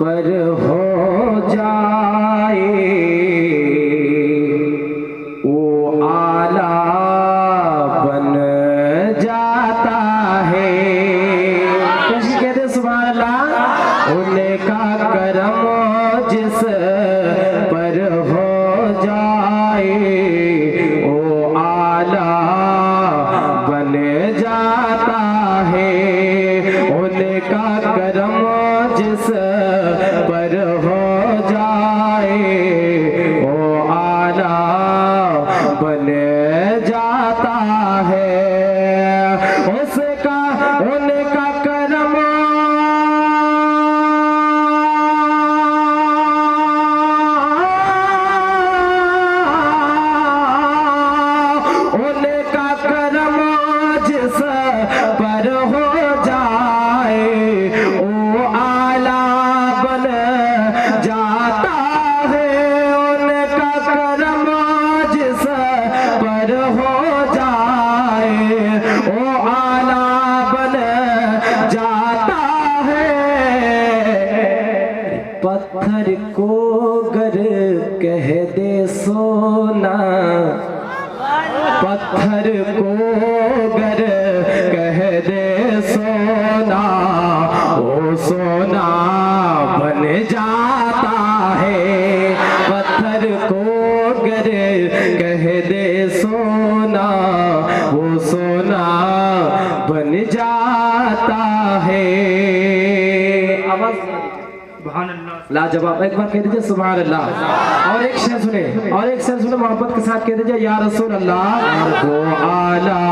पर हो जाए वो आला बन जाता है। कैसे कहते सुभान अल्लाह। उनका करम जिस पर हो जाए वो आला बन जाता है। उनका करम जिस पर हो जाए वो आला बन जाता है। उसका उनका करम उनका करम जिस पर हो जाए वो आला बन जाता है। उनका करम जिस पर हो जाए वो आला बन जाता है। पत्थर को गर कह दे सोना, पत्थर को गर कह दे सोना वो सोना बन जाता है। पत्थर को गर कह दे सोना वो सोना बन जाता है। लाजवाब। एक बार कह दीजिए सुभान अल्लाह। और एक शेर सुने, और एक शेर सुने मोहब्बत के साथ कह दीजिए या रसूल अल्लाह। वो आला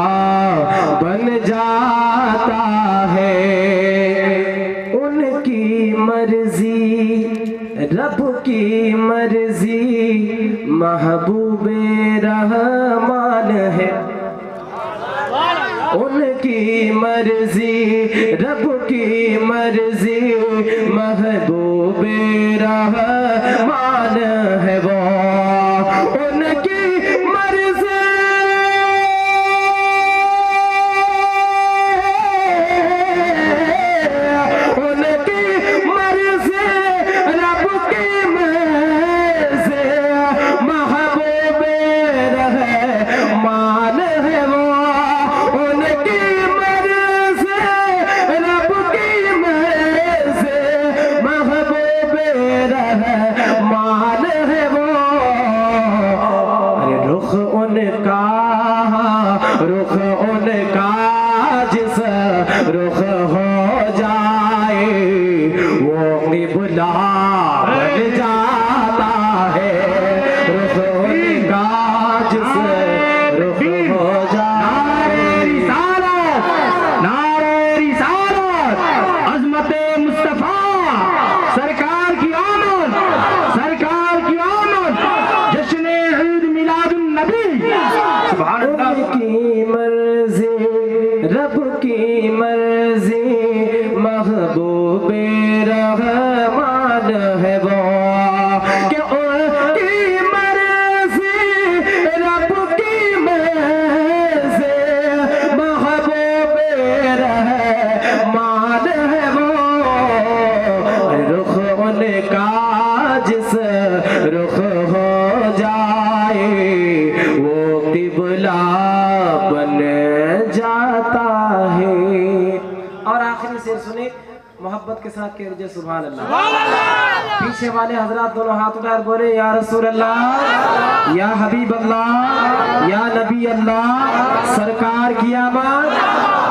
बन जाता है। उनकी मर्जी रब की मर्जी महबूबे रहमान है। उनकी मर्जी रब की मर्जी महबूबे रहमान है। वो उनकी मर्जी उनकी मर्जी रब की मर्जी महबूबे रहमान है। वो उनकी मर्जी रब की मर्जी महबूबे रहमान है। वो अरे रुख उनका जिस रुख हो जाए वो क़िबला बन जाता है। रुख उनका जिस रुख हो जाए। नारे रिसालत अज़मते मुस्तफा सरकार की आमद, सरकार की आमद, जश्न ईद मिलादुन नबी। सुभान अल्लाह। की मर्जी रब की मर्जी महबूबे रहमान है। वो कि उनकी मर्जी रब की मर्जी महबूबे रहमान है। वो रुख उनका जिस रुख हो जाए वो क़िबला बन जाता है। और आखिरी शेर सुने मोहब्बत के साथ कह दीजिए सुभान अल्लाह। पीछे वाले हजरात दोनों हाथ उठाकर बोले या रसूल अल्लाह, या हबीब अल्लाह, या नबी अल्लाह। सरकार की आमद,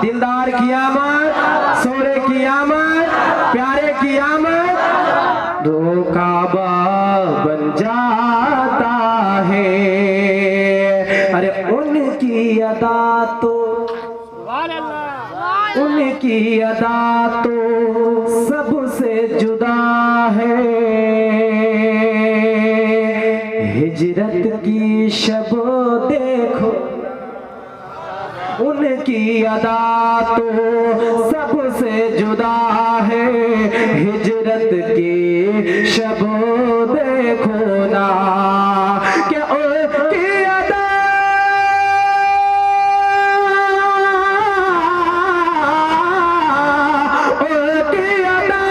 दिलदार की आमद, सोरे की आमद, प्यारे की आमद, दो काबा बन जाता है। अरे उनकी अदा तो उनकी अदा तो सबसे जुदा है। हिजरत की शब देखो उनकी अदा तो सबसे जुदा है। हिजरत की शब देखो ना कि उनकी अदा उनकी अदा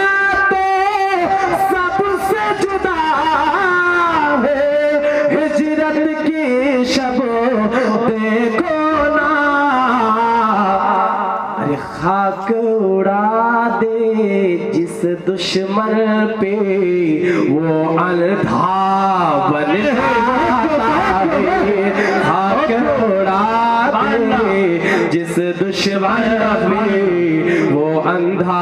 जिस दुश्मन पे वो अंधा बन जाता है, हाथ उड़ा दे जिस दुश्मन पे वो अंधा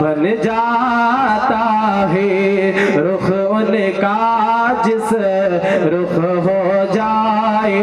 बन जाता है। रुख उनका जिस रुख हो जाए